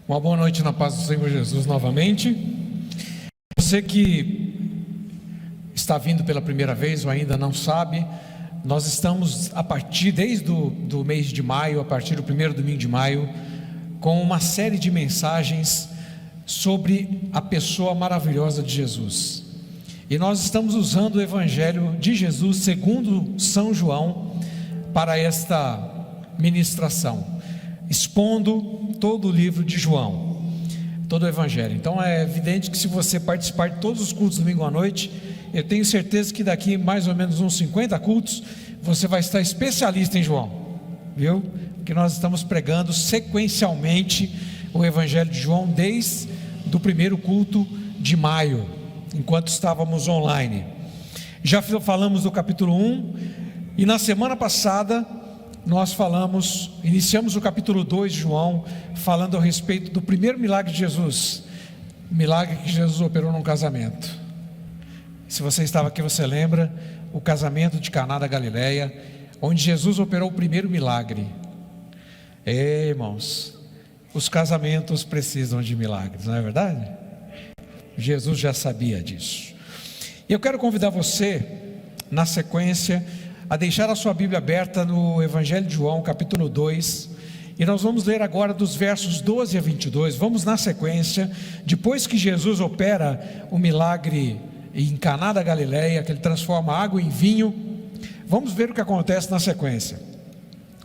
Uma boa noite na paz do Senhor Jesus novamente. Você que está vindo pela primeira vez ou ainda não sabe, nós estamos desde o mês de maio, a partir do primeiro domingo de maio, com uma série de mensagens sobre a pessoa maravilhosa de Jesus. E nós estamos usando o Evangelho de Jesus segundo São João para esta ministração, expondo todo o livro de João, todo o Evangelho. Então é evidente que se você participar de todos os cultos domingo à noite, eu tenho certeza que daqui mais ou menos uns 50 cultos, você vai estar especialista em João, viu? Porque nós estamos pregando sequencialmente o Evangelho de João desde o primeiro culto de maio, enquanto estávamos online. Já falamos do capítulo 1, e na semana passada nós iniciamos o capítulo 2 de João, falando a respeito do primeiro milagre de Jesus, o milagre que Jesus operou num casamento. Se você estava aqui, você lembra, o casamento de Caná da Galileia, onde Jesus operou o primeiro milagre. Irmãos, os casamentos precisam de milagres, não é verdade? Jesus já sabia disso. E eu quero convidar você, na sequência, a deixar a sua Bíblia aberta no Evangelho de João, capítulo 2, e nós vamos ler agora dos versos 12 a 22, vamos na sequência. Depois que Jesus opera o milagre em Caná da Galileia, que ele transforma água em vinho, vamos ver o que acontece na sequência.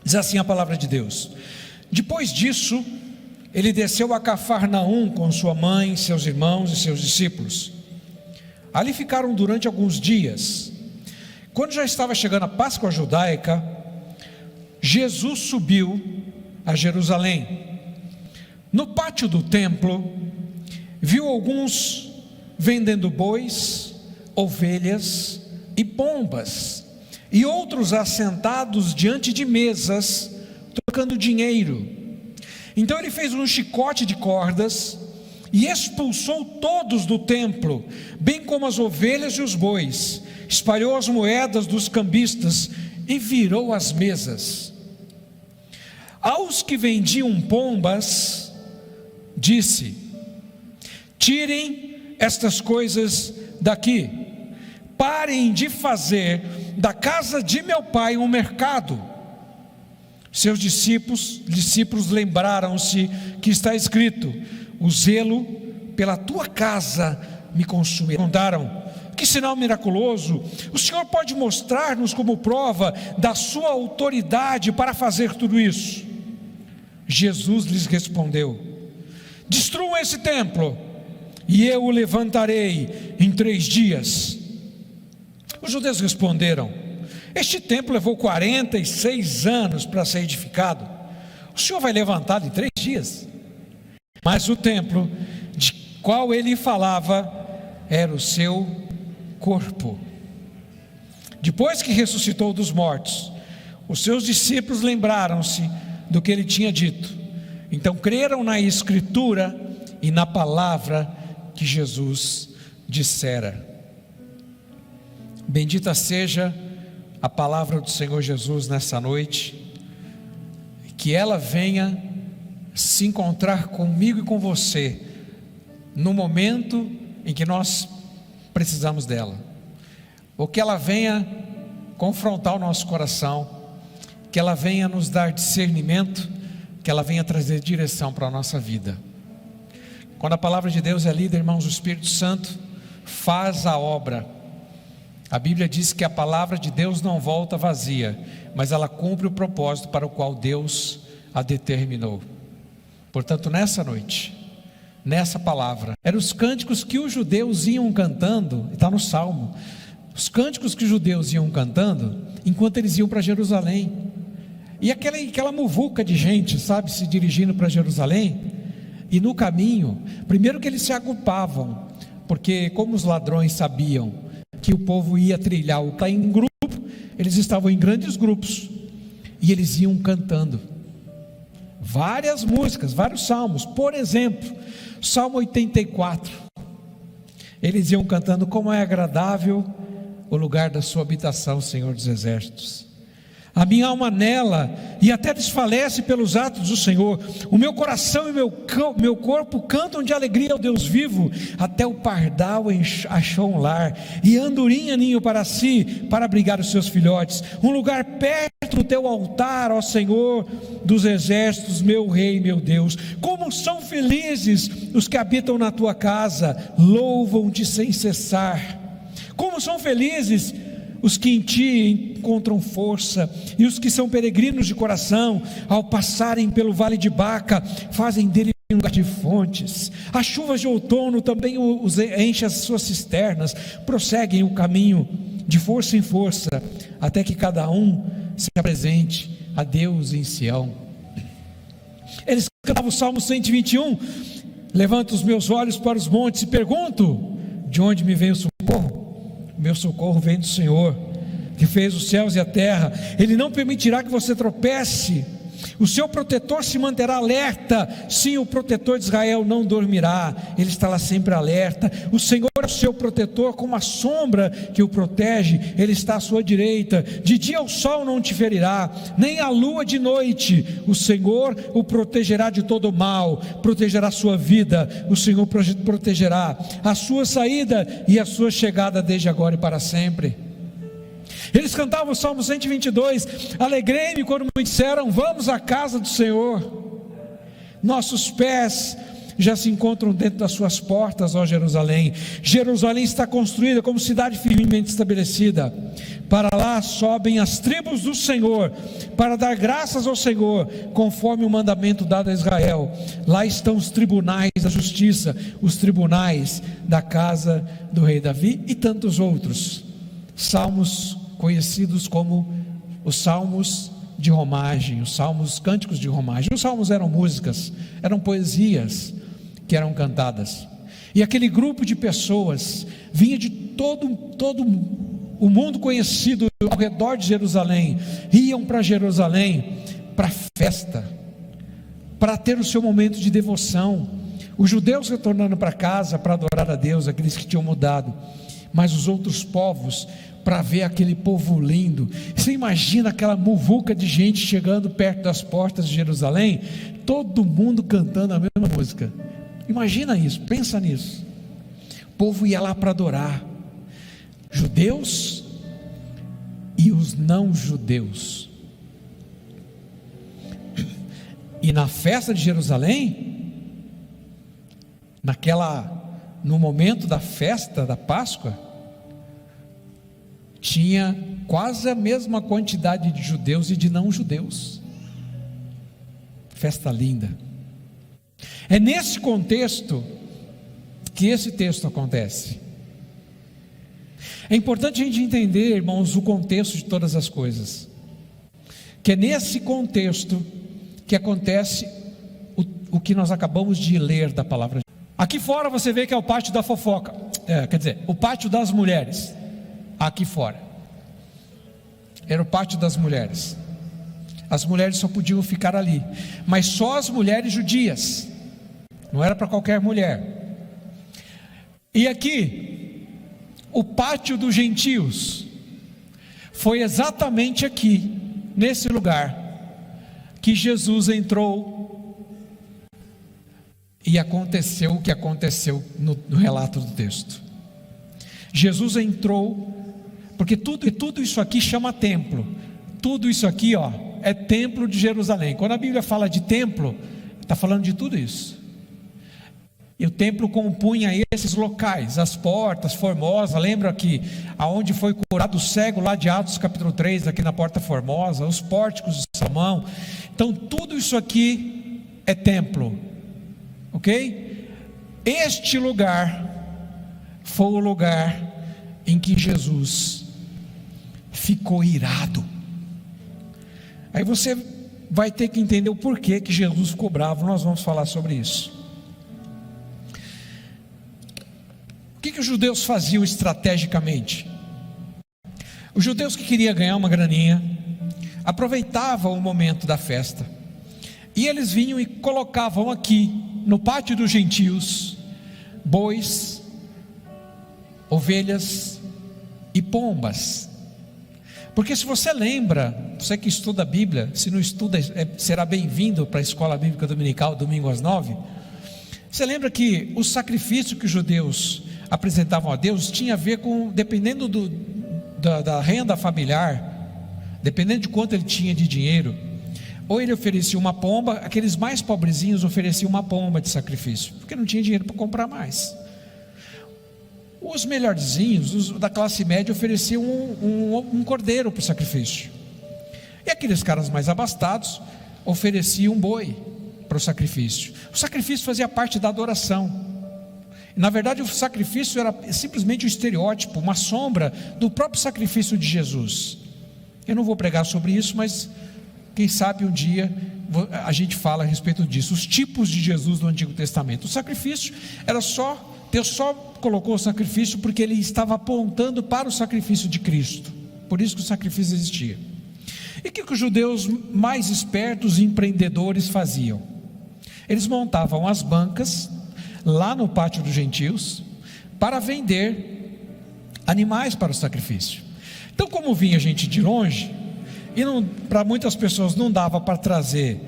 Diz assim a palavra de Deus: depois disso, ele desceu a Cafarnaum com sua mãe, seus irmãos e seus discípulos. Ali ficaram durante alguns dias. Quando já estava chegando a Páscoa judaica, Jesus subiu a Jerusalém. No pátio do templo, viu alguns vendendo bois, ovelhas e pombas, e outros assentados diante de mesas, trocando dinheiro. Então ele fez um chicote de cordas e expulsou todos do templo, bem como as ovelhas e os bois, espalhou as moedas dos cambistas e virou as mesas. Aos que vendiam pombas, disse: tirem estas coisas daqui, parem de fazer da casa de meu pai um mercado. Seus discípulos lembraram-se que está escrito: o zelo pela tua casa me consume. Perguntaram: que sinal miraculoso o Senhor pode mostrar-nos como prova da sua autoridade para fazer tudo isso? Jesus lhes respondeu: destruam esse templo e eu o levantarei em 3 dias. Os judeus responderam: este templo levou 46 anos para ser edificado, o Senhor vai levantá-lo em 3 dias? Mas o templo de qual ele falava era o seu corpo. Depois que ressuscitou dos mortos, os seus discípulos lembraram-se do que ele tinha dito. Então creram na Escritura e na palavra que Jesus dissera. Bendita seja a palavra do Senhor Jesus nessa noite, que ela venha se encontrar comigo e com você no momento em que nós precisamos dela, ou que ela venha confrontar o nosso coração, que ela venha nos dar discernimento, que ela venha trazer direção para a nossa vida. Quando a palavra de Deus é lida, irmãos, o Espírito Santo faz a obra. A Bíblia diz que a palavra de Deus não volta vazia, mas ela cumpre o propósito para o qual Deus a determinou. Portanto, nessa noite, nessa palavra, eram os cânticos que os judeus iam cantando, está no Salmo, os cânticos que os judeus iam cantando, enquanto eles iam para Jerusalém, e aquela muvuca de gente, sabe, se dirigindo para Jerusalém, e no caminho, primeiro que eles se agrupavam, porque como os ladrões sabiam que o povo ia trilhar o caminho em grupo, eles estavam em grandes grupos, e eles iam cantando, várias músicas, vários salmos. Por exemplo, Salmo 84, eles iam cantando: como é agradável o lugar da sua habitação, Senhor dos exércitos. A minha alma anela e até desfalece pelos atos do Senhor. O meu coração e meu corpo cantam de alegria ao Deus vivo. Até o pardal achou um lar, e a andorinha ninho para si, para abrigar os seus filhotes. Um lugar perto do teu altar, ó Senhor dos exércitos, meu Rei, meu Deus. Como são felizes os que habitam na tua casa, louvam-te sem cessar. Como são felizes os que em ti encontram força, e os que são peregrinos de coração, ao passarem pelo vale de Baca, fazem dele um lugar de fontes. As chuvas de outono também os enchem as suas cisternas, prosseguem o caminho de força em força, até que cada um se apresente a Deus em Sião. Eles cantavam o Salmo 121, levanto os meus olhos para os montes e pergunto, de onde me vem o socorro? Meu socorro vem do Senhor, que fez os céus e a terra. Ele não permitirá que você tropece. O seu protetor se manterá alerta. Sim, o protetor de Israel não dormirá, ele estará sempre alerta. O Senhor é o seu protetor, como a sombra que o protege, ele está à sua direita. De dia o sol não te ferirá, nem a lua de noite. O Senhor o protegerá de todo mal, protegerá a sua vida. O Senhor protegerá a sua saída e a sua chegada desde agora e para sempre. Eles cantavam o Salmo 122, alegrei-me quando me disseram, vamos à casa do Senhor. Nossos pés já se encontram dentro das suas portas, ó Jerusalém. Jerusalém está construída como cidade firmemente estabelecida. Para lá sobem as tribos do Senhor, para dar graças ao Senhor, conforme o mandamento dado a Israel. Lá estão os tribunais da justiça, os tribunais da casa do rei Davi e tantos outros. Salmos conhecidos como os salmos de romagem, os salmos, cânticos de romagem. Os salmos eram músicas, eram poesias que eram cantadas, e aquele grupo de pessoas vinha de todo o mundo conhecido ao redor de Jerusalém, iam para Jerusalém para festa, para ter o seu momento de devoção. Os judeus retornando para casa para adorar a Deus, aqueles que tinham mudado, mas os outros povos para ver aquele povo lindo. Você imagina aquela muvuca de gente chegando perto das portas de Jerusalém, todo mundo cantando a mesma música. Imagina isso, pensa nisso. O povo ia lá para adorar, judeus e os não judeus. E na festa de Jerusalém, no momento da festa da Páscoa, tinha quase a mesma quantidade de judeus e de não judeus. Festa linda. É nesse contexto que esse texto acontece. É importante a gente entender, irmãos, o contexto de todas as coisas, que é nesse contexto que acontece o que nós acabamos de ler da palavra. Aqui fora você vê que é o pátio da fofoca, quer dizer, o pátio das mulheres. Aqui fora era o pátio das mulheres. As mulheres só podiam ficar ali, mas só as mulheres judias, não era para qualquer mulher. E aqui o pátio dos gentios. Foi exatamente aqui, nesse lugar, que Jesus entrou e aconteceu o que aconteceu no relato do texto. Jesus entrou, porque tudo isso aqui chama templo. Tudo isso aqui, é templo de Jerusalém. Quando a Bíblia fala de templo, está falando de tudo isso. E o templo compunha esses locais, as portas formosas. Lembra que aonde foi curado o cego lá de Atos capítulo 3, aqui na porta formosa, os pórticos de Salomão. Então tudo isso aqui é templo, ok? Este lugar foi o lugar em que Jesus ficou irado. Aí você vai ter que entender o porquê que Jesus ficou bravo. Nós vamos falar sobre isso. O que os judeus faziam estrategicamente? Os judeus que queriam ganhar uma graninha aproveitavam o momento da festa, e eles vinham e colocavam aqui no pátio dos gentios bois, ovelhas e pombas. Porque se você lembra, você que estuda a Bíblia, se não estuda, será bem-vindo para a escola bíblica dominical, domingo às 9. Você lembra que o sacrifício que os judeus apresentavam a Deus tinha a ver com, dependendo da renda familiar, dependendo de quanto ele tinha de dinheiro, ou ele oferecia uma pomba, aqueles mais pobrezinhos ofereciam uma pomba de sacrifício, porque não tinha dinheiro para comprar mais. Os melhorzinhos, os da classe média, ofereciam um cordeiro para o sacrifício. E aqueles caras mais abastados ofereciam um boi para o sacrifício. O sacrifício fazia parte da adoração. Na verdade, o sacrifício era simplesmente um estereótipo, uma sombra do próprio sacrifício de Jesus. Eu não vou pregar sobre isso, mas quem sabe um dia a gente fala a respeito disso. Os tipos de Jesus no Antigo Testamento. O sacrifício era só... Deus só colocou o sacrifício porque ele estava apontando para o sacrifício de Cristo. Por isso que o sacrifício existia. E o que os judeus mais espertos e empreendedores faziam? Eles montavam as bancas lá no pátio dos gentios para vender animais para o sacrifício. Então, como vinha gente de longe, e para muitas pessoas não dava para trazer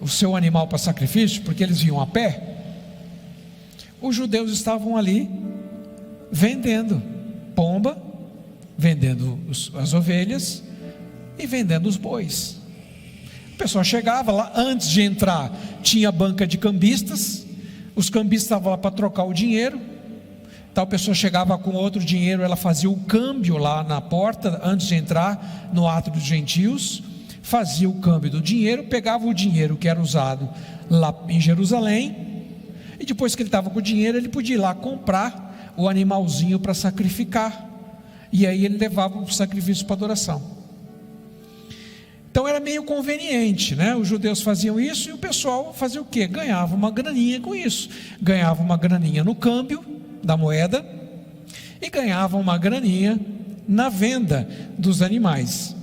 o seu animal para sacrifício, porque eles vinham a pé, os judeus estavam ali vendendo pomba, vendendo as ovelhas e vendendo os bois. O pessoal chegava lá, antes de entrar tinha banca de cambistas, os cambistas estavam lá para trocar o dinheiro. Então a pessoa chegava com outro dinheiro, ela fazia o câmbio lá na porta antes de entrar no átrio dos gentios, fazia o câmbio do dinheiro, pegava o dinheiro que era usado lá em Jerusalém, e depois que ele estava com o dinheiro, ele podia ir lá comprar o animalzinho para sacrificar, e aí ele levava o sacrifício para adoração. Então era meio conveniente, né? Os judeus faziam isso e o pessoal fazia o quê? Ganhava uma graninha com isso, ganhava uma graninha no câmbio da moeda e ganhava uma graninha na venda dos animais.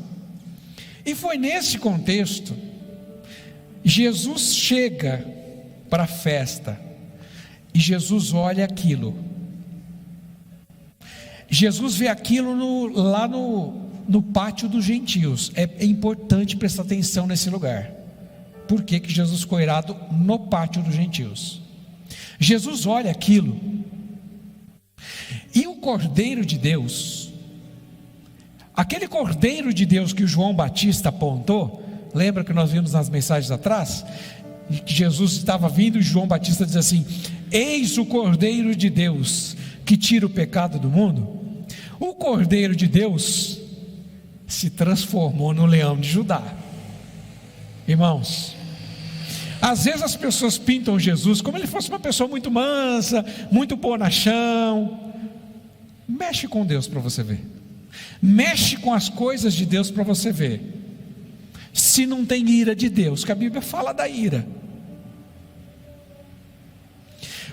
E foi nesse contexto, Jesus chega para a festa, e Jesus olha aquilo. Jesus vê aquilo lá no pátio dos gentios. É importante prestar atenção nesse lugar. Por que Jesus ficou irado no pátio dos gentios? Jesus olha aquilo, e o Cordeiro de Deus, aquele Cordeiro de Deus que o João Batista apontou, lembra que nós vimos nas mensagens atrás, que Jesus estava vindo e João Batista diz assim: eis o Cordeiro de Deus que tira o pecado do mundo. O Cordeiro de Deus se transformou no leão de Judá. Irmãos, às vezes as pessoas pintam Jesus como ele fosse uma pessoa muito mansa, muito bonachão. Mexe com Deus para você ver. Mexe com as coisas de Deus para você ver se não tem ira de Deus, que a Bíblia fala da ira.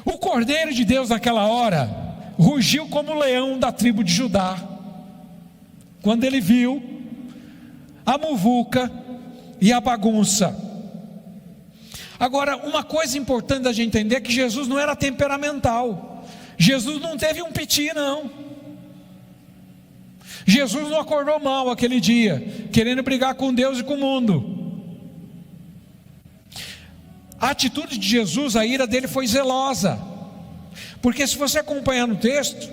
O Cordeiro de Deus naquela hora rugiu como o leão da tribo de Judá, quando ele viu a muvuca e a bagunça. Agora, uma coisa importante da gente entender é que Jesus não era temperamental. Jesus não teve um piti, não. Jesus não acordou mal aquele dia, querendo brigar com Deus e com o mundo. A atitude de Jesus, a ira dele foi zelosa, porque se você acompanhar no texto,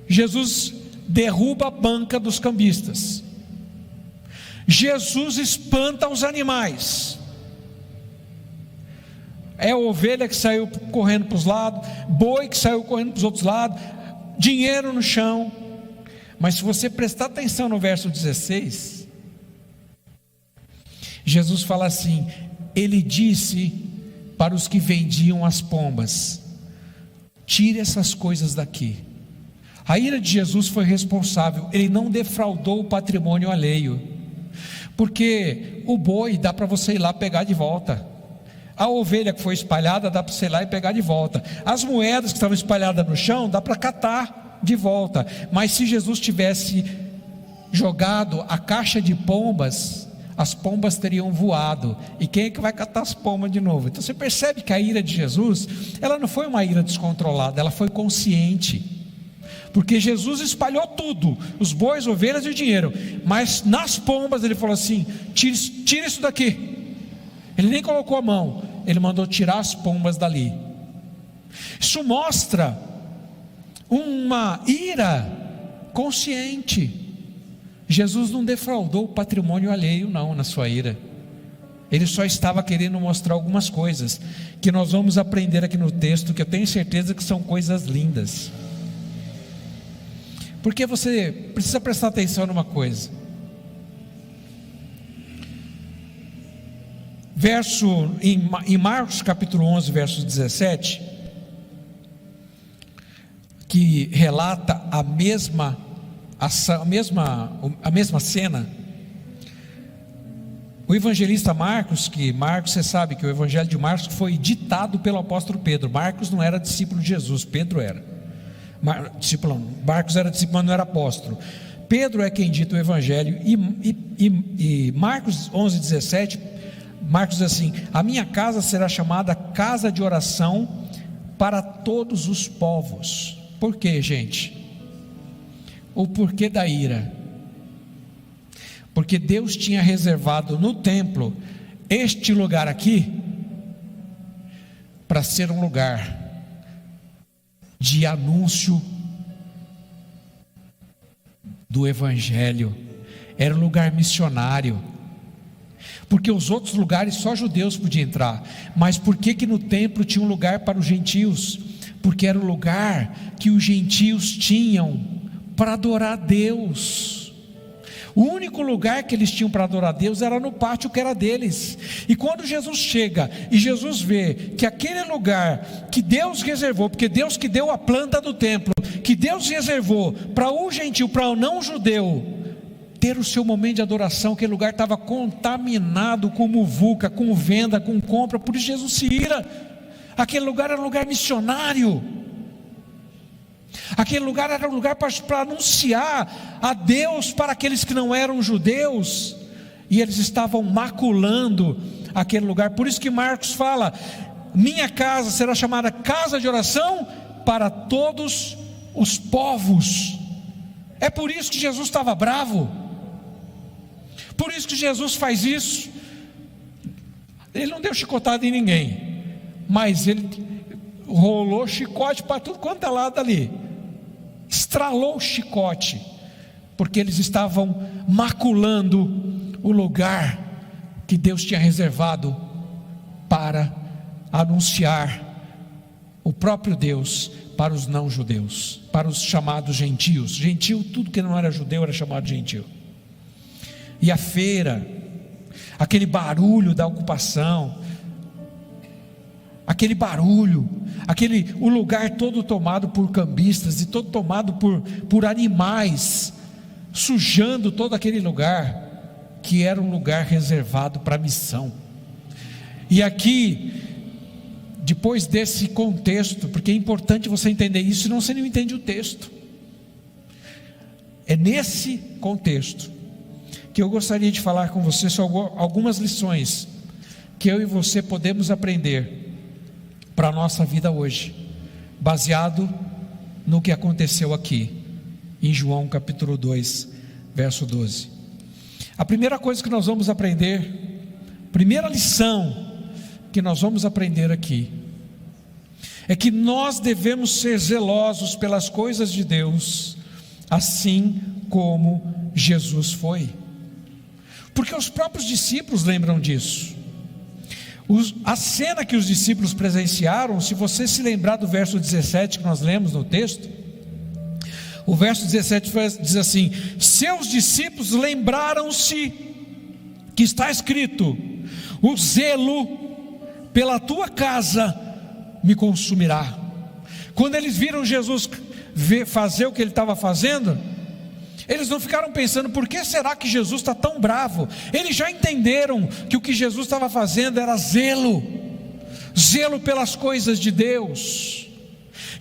Jesus derruba a banca dos cambistas, Jesus espanta os animais. É a ovelha que saiu correndo para os lados, boi que saiu correndo para os outros lados, dinheiro no chão. Mas se você prestar atenção no verso 16, Jesus fala assim: ele disse para os que vendiam as pombas: tire essas coisas daqui. A ira de Jesus foi responsável, ele não defraudou o patrimônio alheio, porque o boi dá para você ir lá pegar de volta, a ovelha que foi espalhada dá para você ir lá e pegar de volta, as moedas que estavam espalhadas no chão dá para catar de volta. Mas se Jesus tivesse jogado a caixa de pombas, as pombas teriam voado, e quem é que vai catar as pombas de novo? Então você percebe que a ira de Jesus, ela não foi uma ira descontrolada, ela foi consciente. porque Jesus espalhou tudo, os bois, ovelhas e o dinheiro, mas nas pombas ele falou assim: tira isso daqui. Ele nem colocou a mão, ele mandou tirar as pombas dali. Isso mostra uma ira consciente. Jesus não defraudou o patrimônio alheio não, na sua ira. Ele só estava querendo mostrar algumas coisas que nós vamos aprender aqui no texto, que eu tenho certeza que são coisas lindas. Porque você precisa prestar atenção numa coisa. Em Marcos capítulo 11, verso 17, que relata a mesma cena. O evangelista Marcos, você sabe que o evangelho de Marcos foi ditado pelo apóstolo Pedro. Marcos não era discípulo de Jesus, Pedro era. Marcos era discípulo, mas não era apóstolo. Pedro é quem dita o evangelho. E Marcos 11, 17, Marcos diz assim: a minha casa será chamada casa de oração para todos os povos. Por quê, gente? O porquê da ira? Porque Deus tinha reservado no templo este lugar aqui para ser um lugar de anúncio do evangelho. Era um lugar missionário. Porque os outros lugares só judeus podiam entrar. Mas por que no templo tinha um lugar para os gentios? Porque era o lugar que os gentios tinham para adorar a Deus. O único lugar que eles tinham para adorar a Deus era no pátio que era deles. E quando Jesus chega e Jesus vê que aquele lugar que Deus reservou, porque Deus que deu a planta do templo, que Deus reservou para o gentil, para o não judeu ter o seu momento de adoração, aquele lugar estava contaminado com muvuca, com venda, com compra. Por isso Jesus se ira. Aquele lugar era um lugar missionário. Aquele lugar era um lugar para anunciar a Deus para aqueles que não eram judeus, e eles estavam maculando aquele lugar. Por isso que Marcos fala: minha casa será chamada casa de oração para todos os povos. É por isso que Jesus estava bravo, por isso que Jesus faz isso. Ele não deu chicotada em ninguém, mas ele rolou chicote para tudo quanto é lado ali, estralou o chicote, porque eles estavam maculando o lugar que Deus tinha reservado para anunciar o próprio Deus para os não judeus, para os chamados gentios. Gentio, tudo que não era judeu era chamado gentio. E a feira, aquele barulho da ocupação, aquele barulho, o lugar todo tomado por cambistas e todo tomado por animais, sujando todo aquele lugar que era um lugar reservado para a missão. E aqui, depois desse contexto, porque é importante você entender isso, senão você não entende o texto. É nesse contexto que eu gostaria de falar com você sobre algumas lições que eu e você podemos aprender para a nossa vida hoje, baseado no que aconteceu aqui em João capítulo 2, verso 12. A primeira coisa que nós vamos aprender, primeira lição que nós vamos aprender aqui, é que nós devemos ser zelosos pelas coisas de Deus, assim como Jesus foi. Porque os próprios discípulos lembram disso. A cena que os discípulos presenciaram, se você se lembrar do verso 17 que nós lemos no texto, o verso 17 diz assim: seus discípulos lembraram-se que está escrito: o zelo pela tua casa me consumirá. Quando eles viram Jesus fazer o que ele estava fazendo, eles não ficaram pensando: por que será que Jesus está tão bravo? Eles já entenderam que o que Jesus estava fazendo era zelo pelas coisas de Deus.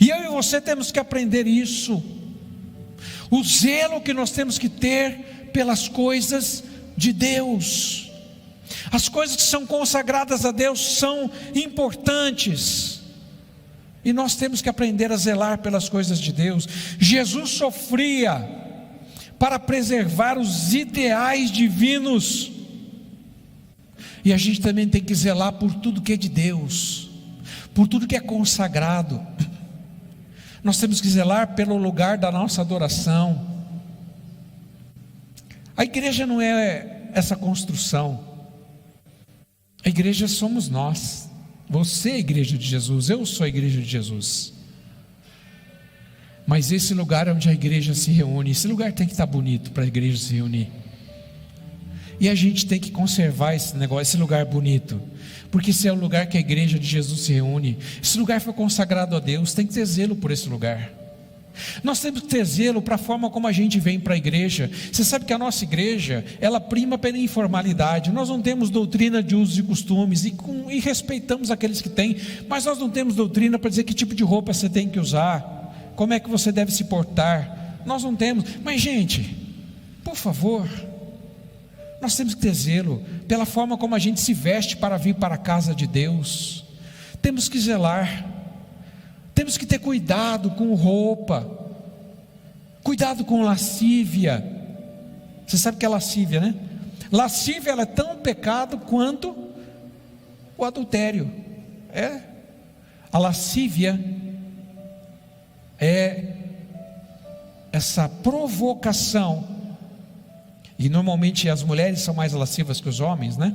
E eu e você temos que aprender isso, o zelo que nós temos que ter pelas coisas de Deus. As coisas que são consagradas a Deus são importantes. E nós temos que aprender a zelar pelas coisas de Deus. Jesus sofria para preservar os ideais divinos. E a gente também tem que zelar por tudo que é de Deus, por tudo que é consagrado. Nós temos que zelar pelo lugar da nossa adoração. A igreja não é essa construção. A igreja somos nós. Você é a igreja de Jesus, eu sou a igreja de Jesus. Mas esse lugar é onde a igreja se reúne. Esse lugar tem que estar bonito para a igreja se reunir. E a gente tem que conservar esse negócio, esse lugar bonito, porque esse é o lugar que a igreja de Jesus se reúne. Esse lugar foi consagrado a Deus, tem que ter zelo por esse lugar. Nós temos que ter zelo para a forma como a gente vem para a igreja. Você sabe que a nossa igreja, ela prima pela informalidade. Nós não temos doutrina de usos e costumes, e respeitamos aqueles que têm, mas nós não temos doutrina para dizer que tipo de roupa você tem que usar, como é que você deve se portar. Nós não temos. Mas gente, por favor, nós temos que ter zelo pela forma como a gente se veste para vir para a casa de Deus. Temos que zelar. Temos que ter cuidado com roupa, cuidado com lascívia. Você sabe o que é lascívia, né? Lascívia, ela é tão pecado quanto o adultério. A lascívia é essa provocação, e normalmente as mulheres são mais lascivas que os homens, né?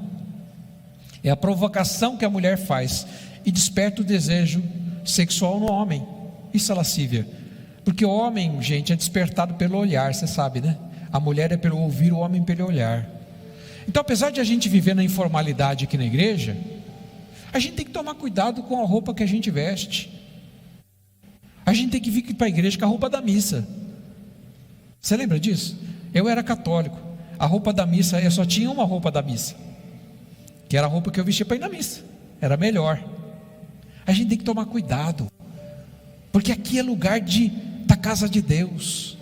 É a provocação que a mulher faz e desperta o desejo sexual no homem. Isso é lascívia, porque o homem, gente, é despertado pelo olhar, você sabe, né? A mulher é pelo ouvir, o homem pelo olhar. Então, apesar de a gente viver na informalidade aqui na igreja, a gente tem que tomar cuidado com a roupa que a gente veste. A gente tem que vir para a igreja com a roupa da missa. Você lembra disso? Eu era católico, a roupa da missa, eu só tinha uma roupa da missa, que era a roupa que eu vestia para ir na missa, era melhor. A gente tem que tomar cuidado, porque aqui é lugar da casa de Deus.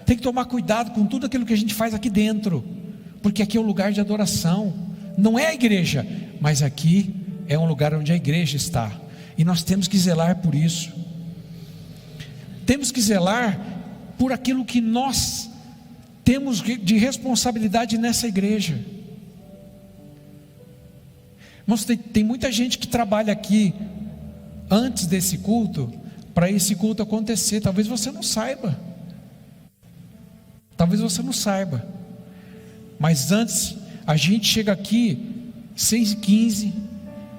Tem que tomar cuidado com tudo aquilo que a gente faz aqui dentro, porque aqui é um lugar de adoração. Não é a igreja, mas aqui é um lugar onde a igreja está, e nós temos que zelar por isso. Temos que zelar por aquilo que nós temos de responsabilidade nessa igreja. Irmãos, tem muita gente que trabalha aqui antes desse culto, para esse culto acontecer. Talvez você não saiba, mas antes, a gente chega aqui 6h15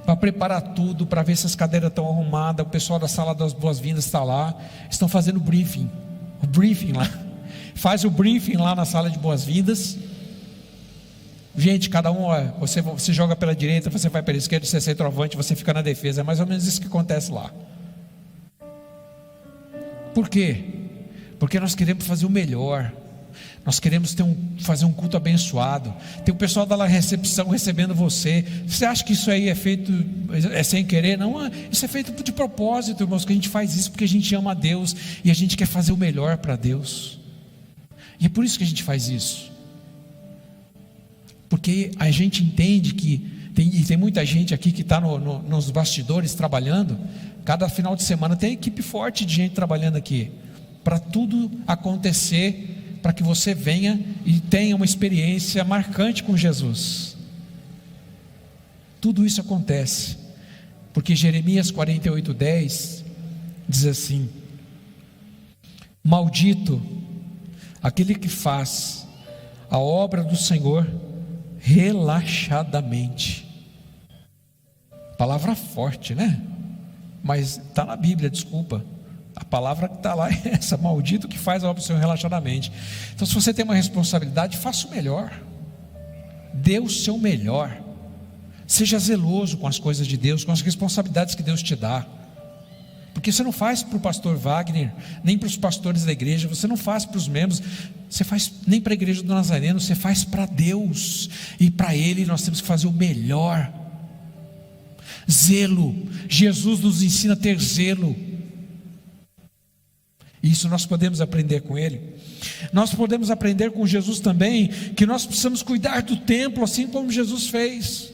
para preparar tudo, para ver se as cadeiras estão arrumadas. O pessoal da sala das boas-vindas está lá, estão fazendo o briefing lá, faz o briefing lá na sala de boas-vindas. Gente, cada um, você joga pela direita, você vai pela esquerda, você é centroavante, você fica na defesa. É mais ou menos isso que acontece lá. Por quê? Porque nós queremos fazer o melhor. Nós queremos fazer um culto abençoado. Tem o pessoal da recepção recebendo você. Você acha que isso aí é feito sem querer? Não, isso é feito de propósito, irmãos, que a gente faz isso porque a gente ama a Deus e a gente quer fazer o melhor para Deus. E é por isso que a gente faz isso. Porque a gente entende que tem muita gente aqui que está nos bastidores trabalhando. Cada final de semana tem equipe forte de gente trabalhando aqui, para tudo acontecer, para que você venha e tenha uma experiência marcante com Jesus. Tudo isso acontece, porque Jeremias 48:10 diz assim: maldito aquele que faz a obra do Senhor relaxadamente. Palavra forte, né? Mas está na Bíblia, desculpa. A palavra que está lá é essa: maldito que faz a obra do Senhor relaxadamente. Então, se você tem uma responsabilidade, faça o melhor, dê o seu melhor, seja zeloso com as coisas de Deus, com as responsabilidades que Deus te dá. Porque você não faz para o pastor Wagner, nem para os pastores da igreja, você não faz para os membros, você faz nem para a igreja do Nazareno, você faz para Deus, e para Ele nós temos que fazer o melhor. Zelo, Jesus nos ensina a ter zelo, isso nós podemos aprender com Ele. Nós podemos aprender com Jesus também, que nós precisamos cuidar do templo, assim como Jesus fez.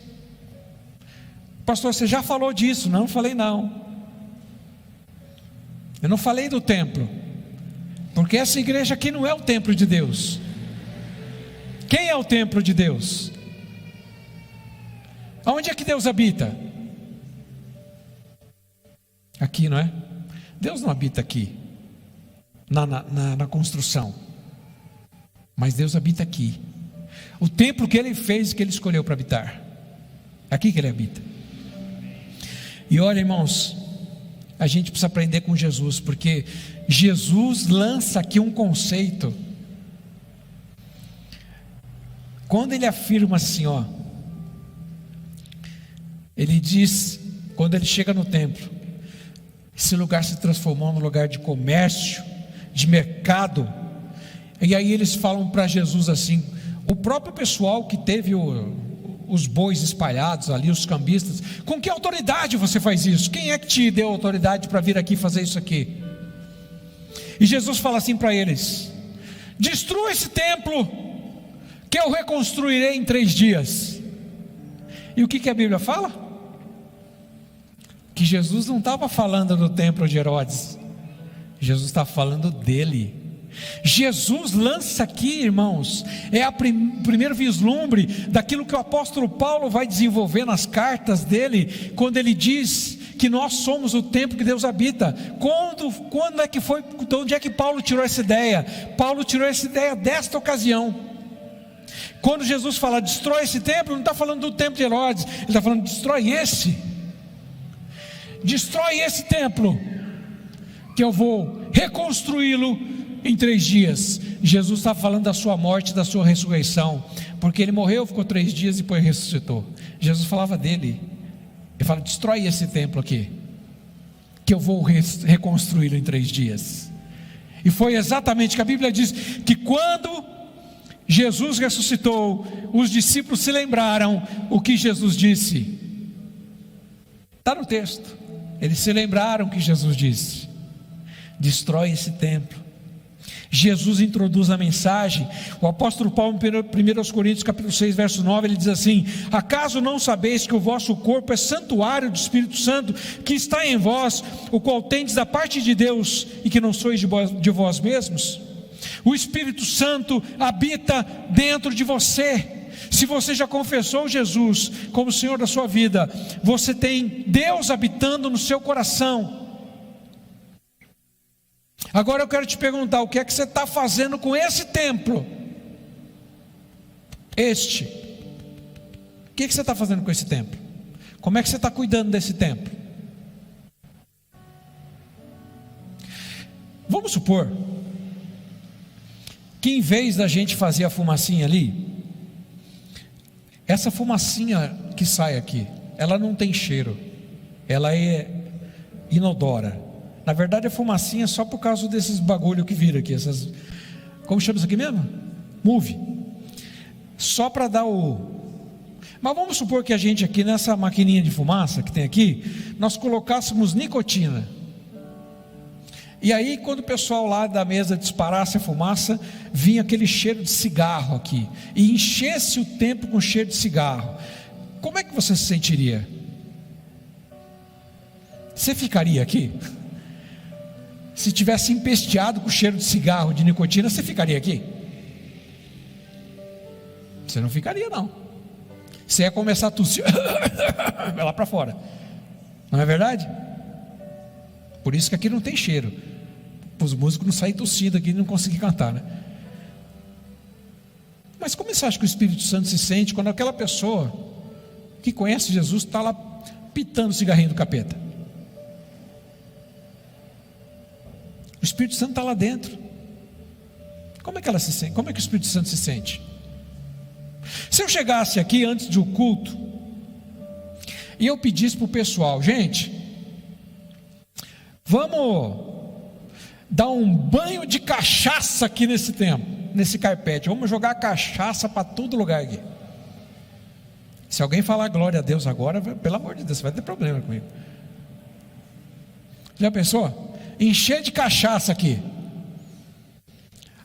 Pastor, você já falou disso? Não falei não. Eu não falei do templo, porque essa igreja aqui não é o templo de Deus. Quem é o templo de Deus? Aonde é que Deus habita? Aqui, não é? Deus não habita aqui, na construção, mas Deus habita aqui. O templo que Ele fez, que Ele escolheu para habitar, aqui que Ele habita. E olha, irmãos, a gente precisa aprender com Jesus, porque Jesus lança aqui um conceito. Quando Ele afirma assim, ó, Ele diz, quando Ele chega no templo, esse lugar se transformou num lugar de comércio, de mercado. E aí eles falam para Jesus assim, o próprio pessoal que teve os bois espalhados ali, os cambistas, com que autoridade você faz isso? Quem é que te deu autoridade para vir aqui fazer isso aqui? E Jesus fala assim para eles: destrua esse templo, que eu reconstruirei em 3 dias. E o que a Bíblia fala? Que Jesus não estava falando do templo de Herodes, Jesus está falando dele. Jesus lança aqui, irmãos, é o primeiro vislumbre daquilo que o apóstolo Paulo vai desenvolver nas cartas dele, quando ele diz que nós somos o templo que Deus habita. Quando é que foi, de onde é que Paulo tirou essa ideia? Paulo tirou essa ideia desta ocasião. Quando Jesus fala destrói esse templo, não está falando do templo de Herodes, ele está falando destrói esse templo, que eu vou reconstruí-lo em 3 dias. Jesus está falando da sua morte, da sua ressurreição, porque ele morreu, ficou 3 dias e depois ressuscitou. Jesus falava dele. Ele fala: destrói esse templo aqui, que eu vou reconstruí-lo em 3 dias. E foi exatamente que a Bíblia diz que quando Jesus ressuscitou, os discípulos se lembraram o que Jesus disse. Está no texto. Eles se lembraram o que Jesus disse: destrói esse templo. Jesus introduz a mensagem. O apóstolo Paulo, em 1 Coríntios capítulo 6, verso 9, ele diz assim: acaso não sabeis que o vosso corpo é santuário do Espírito Santo, que está em vós, o qual tendes da parte de Deus, e que não sois de vós mesmos? O Espírito Santo habita dentro de você. Se você já confessou Jesus como Senhor da sua vida, você tem Deus habitando no seu coração. Agora eu quero te perguntar: o que é que você está fazendo com esse templo? O que é que você está fazendo com esse templo? Como é que você está cuidando desse templo? Vamos supor que em vez da gente fazer a fumacinha ali, essa fumacinha que sai aqui, ela não tem cheiro, ela é inodora. Na verdade a fumacinha é só por causa desses bagulho que vira aqui, essas, como chama isso aqui mesmo? Move. Só para dar Mas vamos supor que a gente aqui nessa maquininha de fumaça que tem aqui, nós colocássemos nicotina. E aí quando o pessoal lá da mesa disparasse a fumaça, vinha aquele cheiro de cigarro aqui, e enchesse o templo com cheiro de cigarro. Como é que você se sentiria? Você ficaria aqui? Se tivesse empesteado com cheiro de cigarro, de nicotina, você ficaria aqui? Você não ficaria, não. Você ia começar a tossir vai lá para fora. Não é verdade? Por isso que aqui não tem cheiro, os músicos não saem tossindo aqui e não conseguem cantar, né? Mas como você acha que o Espírito Santo se sente quando aquela pessoa que conhece Jesus está lá pitando o cigarrinho do capeta? O Espírito Santo está lá dentro. Como é que ela se sente? Como é que o Espírito Santo se sente? Se eu chegasse aqui antes do culto e eu pedisse para o pessoal: gente, vamos dar um banho de cachaça aqui nesse templo, nesse carpete, vamos jogar cachaça para todo lugar aqui. Se alguém falar glória a Deus agora, pelo amor de Deus, você vai ter problema comigo. Já pensou? Encher de cachaça aqui.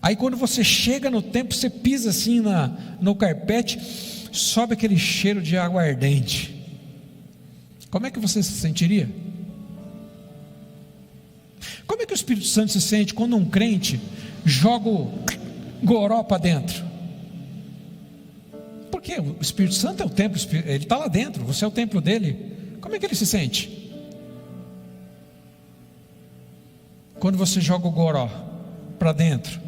Aí quando você chega no templo, você pisa assim no carpete, sobe aquele cheiro de aguardente. Como é que você se sentiria? Como é que que o Espírito Santo se sente quando um crente joga o goró para dentro? Porque o Espírito Santo é o templo, ele está lá dentro, você é o templo dele. Como é que ele se sente quando você joga o goró para dentro?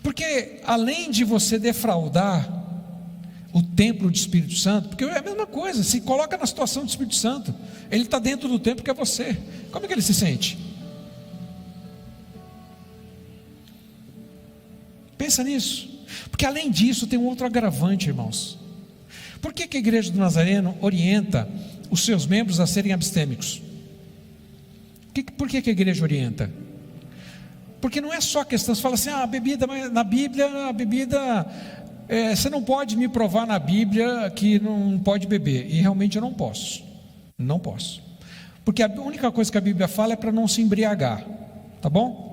Porque além de você defraudar o templo do Espírito Santo, porque é a mesma coisa, se coloca na situação do Espírito Santo, ele está dentro do templo que é você, como é que ele se sente? Pensa nisso, porque além disso tem um outro agravante, irmãos. Por que a igreja do Nazareno orienta os seus membros a serem abstêmicos? Por que a igreja orienta? Porque não é só a questão, você fala assim, a bebida, na Bíblia, a bebida, você não pode me provar na Bíblia que não pode beber, e realmente eu não posso, porque a única coisa que a Bíblia fala é para não se embriagar, tá bom?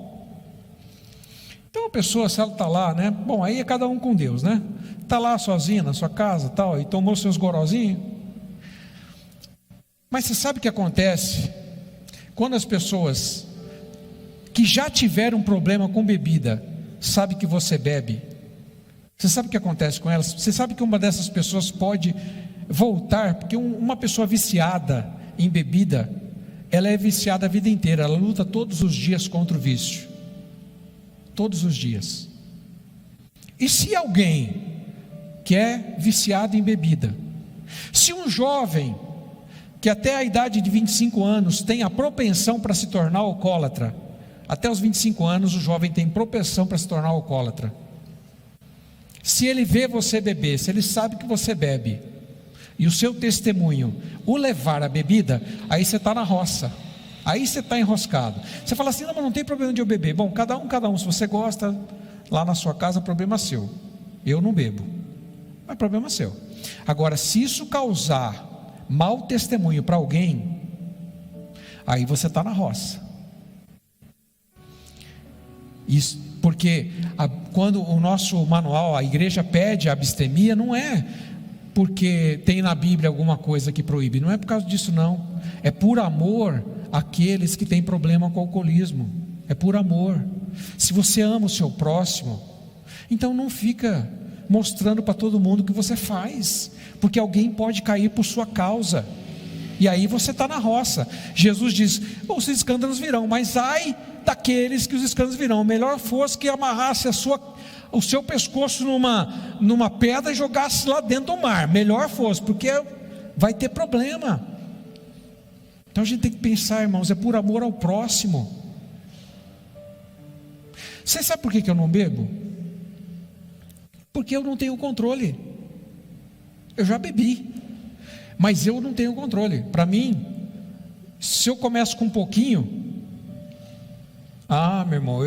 Então a pessoa, se ela está lá, né, bom, aí é cada um com Deus, né, está lá sozinha na sua casa, tal, e tomou seus gorozinhos, mas você sabe o que acontece quando as pessoas que já tiveram um problema com bebida, sabe que você bebe, você sabe o que acontece com elas? Você sabe que uma dessas pessoas pode voltar, porque uma pessoa viciada em bebida, ela é viciada a vida inteira, ela luta todos os dias contra o vício, todos os dias. E se alguém que é viciado em bebida, se um jovem que até a idade de 25 anos tem a propensão para se tornar alcoólatra, até os 25 anos o jovem tem propensão para se tornar alcoólatra. Se ele vê você beber, se ele sabe que você bebe, e o seu testemunho o levar à bebida, aí você está na roça, aí você está enroscado. Você fala assim, não, mas não tem problema de eu beber. Bom, cada um, se você gosta, lá na sua casa, problema seu, eu não bebo, mas problema seu. Agora, se isso causar mau testemunho para alguém, aí você está na roça. Isso, porque quando o nosso manual, a igreja pede a abstemia, não é porque tem na Bíblia alguma coisa que proíbe, não é por causa disso não, é por amor àqueles que têm problema com o alcoolismo, é por amor. Se você ama o seu próximo, então não fica mostrando para todo mundo o que você faz, porque alguém pode cair por sua causa, e aí você está na roça. Jesus diz, os escândalos virão, mas ai daqueles que os escândalos virão, melhor fosse que amarrasse o seu pescoço numa pedra e jogasse lá dentro do mar, melhor fosse, porque vai ter problema. Então a gente tem que pensar, irmãos, é por amor ao próximo. Você sabe por que eu não bebo? Porque eu não tenho controle. Eu já bebi, mas eu não tenho controle. Para mim, se eu começo com um pouquinho, meu irmão,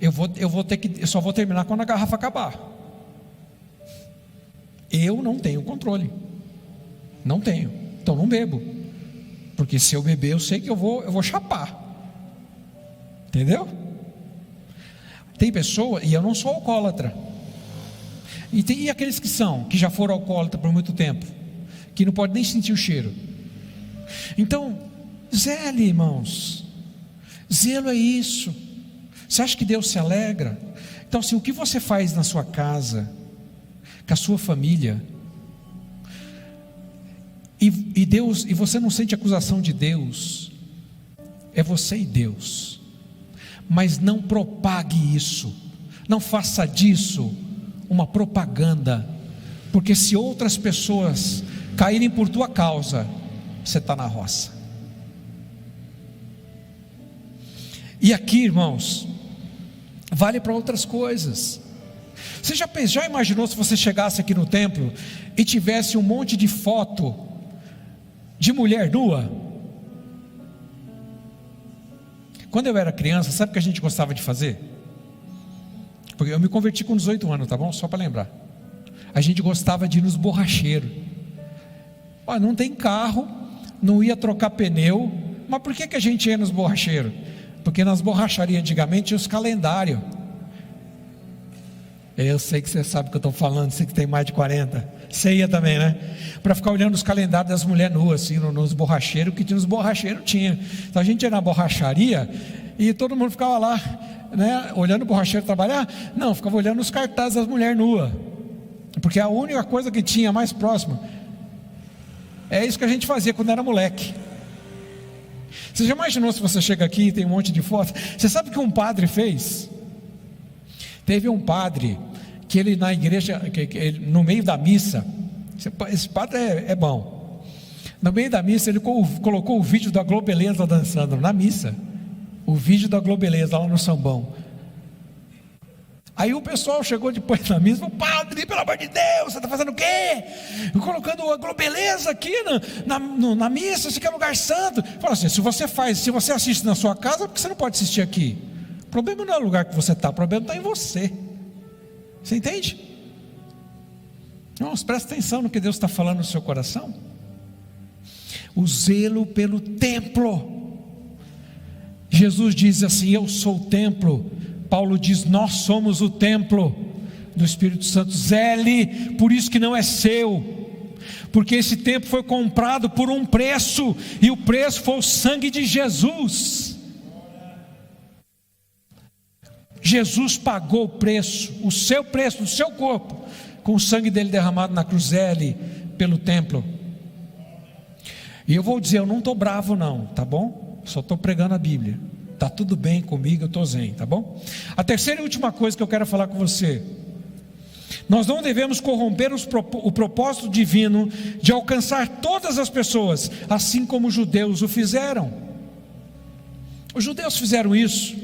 eu vou ter que, eu só vou terminar quando a garrafa acabar. Eu não tenho controle, não tenho, então não bebo, porque se eu beber eu sei que eu vou chapar, entendeu? Tem pessoa, e eu não sou alcoólatra, e aqueles que já foram alcoólatras por muito tempo, que não pode nem sentir o cheiro. Então, zele, irmãos, zelo é isso. Você acha que Deus se alegra? Então assim, o que você faz na sua casa, com a sua família, e Deus, e você não sente acusação de Deus, é você e Deus. Mas não propague isso, não faça disso uma propaganda, porque se outras pessoas caírem por tua causa, você está na roça. E aqui, irmãos, vale para outras coisas. Você já imaginou se você chegasse aqui no templo e tivesse um monte de foto de mulher nua? Quando eu era criança, sabe o que a gente gostava de fazer? Porque eu me converti com 18 anos, tá bom? Só para lembrar. A gente gostava de ir nos borracheiros. Não tem carro, não ia trocar pneu, mas por que a gente ia nos borracheiros? Porque nas borracharias antigamente tinha os calendários. Eu sei que você sabe o que eu estou falando, sei que tem mais de 40. Você ia também, né? Para ficar olhando os calendários das mulheres nuas, assim, nos borracheiros, o que tinha nos borracheiros tinha. Então a gente ia na borracharia e todo mundo ficava lá, né? Olhando o borracheiro trabalhar. Não, ficava olhando os cartazes das mulheres nuas, porque a única coisa que tinha mais próxima. É isso que a gente fazia quando era moleque. Você já imaginou se você chega aqui e tem um monte de fotos? Você sabe o que um padre fez? Teve um padre que ele na igreja, no meio da missa, esse padre é bom. No meio da missa ele colocou o vídeo da Globeleza dançando na missa. O vídeo da Globeleza lá no sambão. Aí o pessoal chegou depois da missa e falou: padre, pelo amor de Deus, você está fazendo o quê? Colocando a Globeleza aqui na missa, isso aqui é lugar santo. Fala assim: se você assiste na sua casa, por que você não pode assistir aqui? O problema não é o lugar que você está, o problema está em você. Você entende? Irmãos, presta atenção no que Deus está falando no seu coração. O zelo pelo templo. Jesus diz assim: eu sou o templo. Paulo diz: nós somos o templo do Espírito Santo. Zele por isso que não é seu, porque esse templo foi comprado por um preço, e o preço foi o sangue de Jesus. Jesus pagou o preço, o seu preço, do seu corpo, com o sangue dele derramado na cruz. Zele pelo templo. E eu vou dizer, eu não estou bravo não, tá bom? Só estou pregando a Bíblia. Está tudo bem comigo, eu estou zen, tá bom? A terceira e última coisa que eu quero falar com você: nós não devemos corromper o propósito divino de alcançar todas as pessoas, assim como os judeus o fizeram. Os judeus fizeram isso.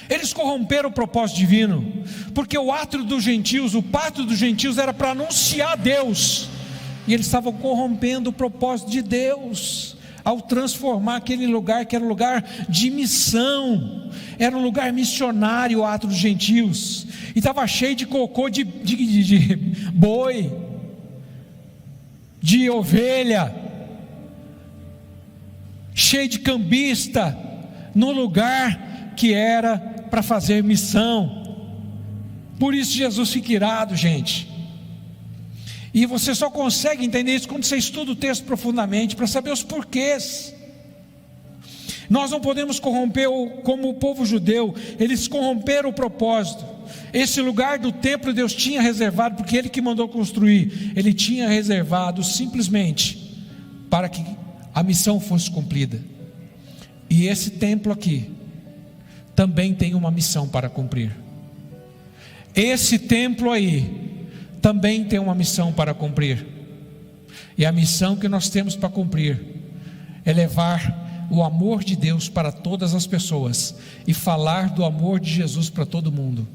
Eles corromperam o propósito divino, porque o átrio dos gentios, o pátrio dos gentios era para anunciar Deus, e eles estavam corrompendo o propósito de Deus, ao transformar aquele lugar que era um lugar de missão, era um lugar missionário, o átrio dos gentios, e estava cheio de cocô de boi, de ovelha, cheio de cambista, no lugar que era para fazer missão. Por isso Jesus fica irado, gente. E você só consegue entender isso quando você estuda o texto profundamente, para saber os porquês. Nós não podemos corromper, como o povo judeu, eles corromperam o propósito. Esse lugar do templo Deus tinha reservado, porque Ele que mandou construir, Ele tinha reservado simplesmente para que a missão fosse cumprida. E esse templo aqui também tem uma missão para cumprir. Esse templo aí também tem uma missão para cumprir, e a missão que nós temos para cumprir é levar o amor de Deus para todas as pessoas e falar do amor de Jesus para todo mundo.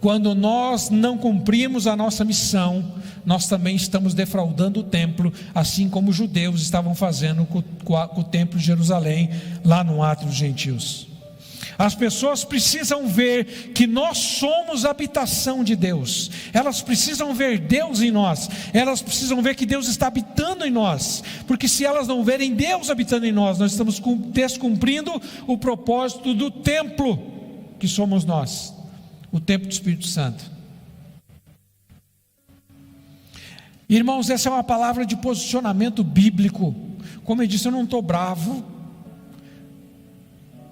Quando nós não cumprimos a nossa missão, nós também estamos defraudando o templo, assim como os judeus estavam fazendo com o templo de Jerusalém, lá no átrio dos gentios. As pessoas precisam ver que nós somos a habitação de Deus. Elas precisam ver Deus em nós. Elas precisam ver que Deus está habitando em nós. Porque se elas não verem Deus habitando em nós, nós estamos descumprindo o propósito do templo que somos nós, o templo do Espírito Santo. Irmãos, essa é uma palavra de posicionamento bíblico. Como eu disse, eu não estou bravo,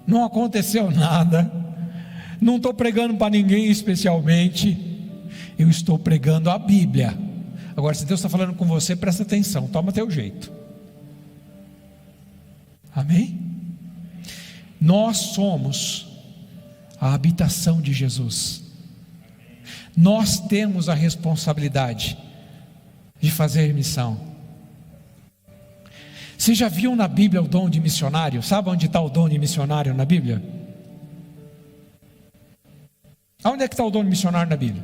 não aconteceu nada, não estou pregando para ninguém especialmente, eu estou pregando a Bíblia. Agora, se Deus está falando com você, presta atenção, toma teu jeito. Amém? Nós somos a habitação de Jesus. Nós temos a responsabilidade de fazer missão. Você já viu na Bíblia o dom de missionário? Sabe onde está o dom de missionário na Bíblia? Onde é que está o dom de missionário na Bíblia?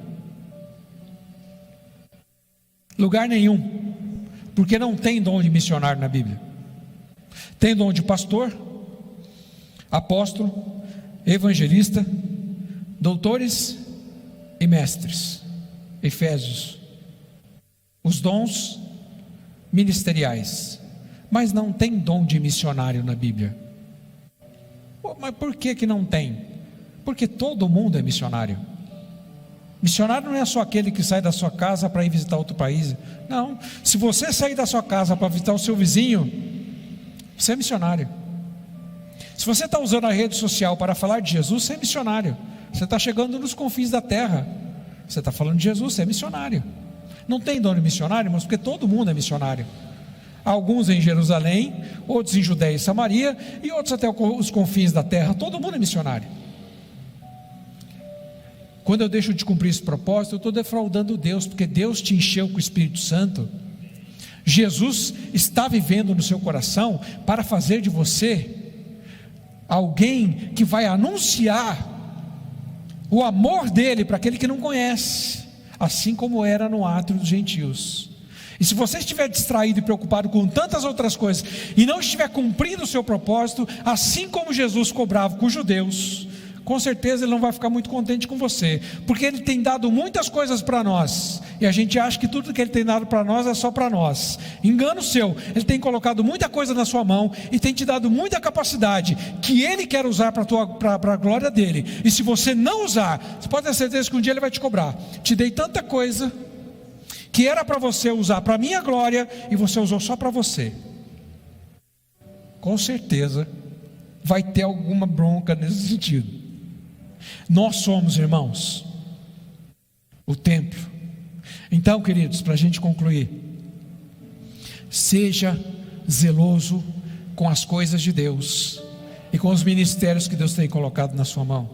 Lugar nenhum, porque não tem dom de missionário na Bíblia. Tem dom de pastor, apóstolo, evangelista, doutores e mestres. Efésios. Os dons ministeriais. Mas não tem dom de missionário na Bíblia. Mas por que não tem? Porque todo mundo é missionário. Missionário não é só aquele que sai da sua casa para ir visitar outro país. Não, se você sair da sua casa para visitar o seu vizinho, você é missionário. Se você está usando a rede social para falar de Jesus, você é missionário. Você está chegando nos confins da terra, você está falando de Jesus, você é missionário. Não tem dono missionário, mas porque todo mundo é missionário. Alguns em Jerusalém, outros em Judéia e Samaria, e outros até os confins da terra. Todo mundo é missionário. Quando eu deixo de cumprir esse propósito, eu estou defraudando Deus, porque Deus te encheu com o Espírito Santo. Jesus está vivendo no seu coração para fazer de você alguém que vai anunciar o amor dele para aquele que não conhece, assim como era no átrio dos gentios. E se você estiver distraído e preocupado com tantas outras coisas e não estiver cumprindo o seu propósito, assim como Jesus cobrava com os judeus, com certeza ele não vai ficar muito contente com você, porque ele tem dado muitas coisas para nós, e a gente acha que tudo que ele tem dado para nós é só para nós. Engano seu. Ele tem colocado muita coisa na sua mão e tem te dado muita capacidade que ele quer usar para a glória dele. E se você não usar, você pode ter certeza que um dia ele vai te cobrar. Te dei tanta coisa que era para você usar para a minha glória, e você usou só para você. Com certeza vai ter alguma bronca nesse sentido. Nós somos, irmãos, o templo. Então, queridos, para a gente concluir, seja zeloso com as coisas de Deus e com os ministérios que Deus tem colocado na sua mão.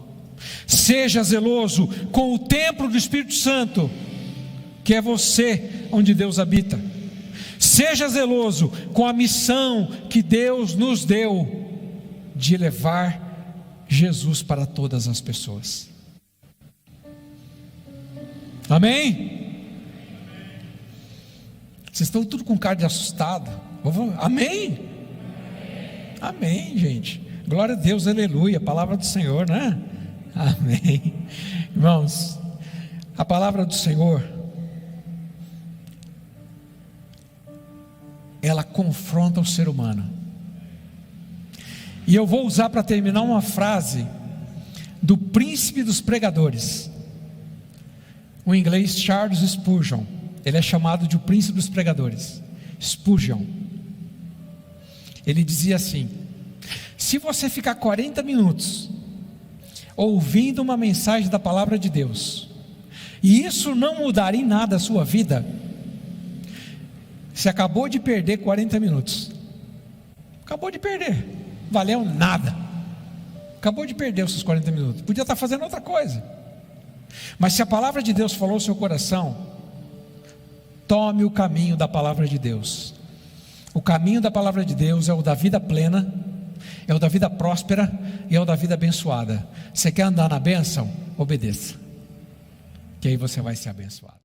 Seja zeloso com o templo do Espírito Santo, que é você, onde Deus habita. Seja zeloso com a missão que Deus nos deu de levar Jesus para todas as pessoas. Amém? Vocês estão tudo com cara de assustado. Amém? Amém, gente. Glória a Deus, aleluia. A palavra do Senhor, né? Amém. Irmãos, a palavra do Senhor, ela confronta o ser humano. E eu vou usar para terminar uma frase do príncipe dos pregadores, o inglês Charles Spurgeon. Ele é chamado de o príncipe dos pregadores, Spurgeon. Ele dizia assim: se você ficar 40 minutos ouvindo uma mensagem da palavra de Deus, e isso não mudar em nada a sua vida, você acabou de perder 40 minutos. Acabou de perder. Valeu nada. Acabou de perder os seus 40 minutos. Podia estar fazendo outra coisa. Mas se a palavra de Deus falou ao seu coração, tome o caminho da palavra de Deus. O caminho da palavra de Deus é o da vida plena, é o da vida próspera e é o da vida abençoada. Você quer andar na bênção? Obedeça, que aí você vai ser abençoado.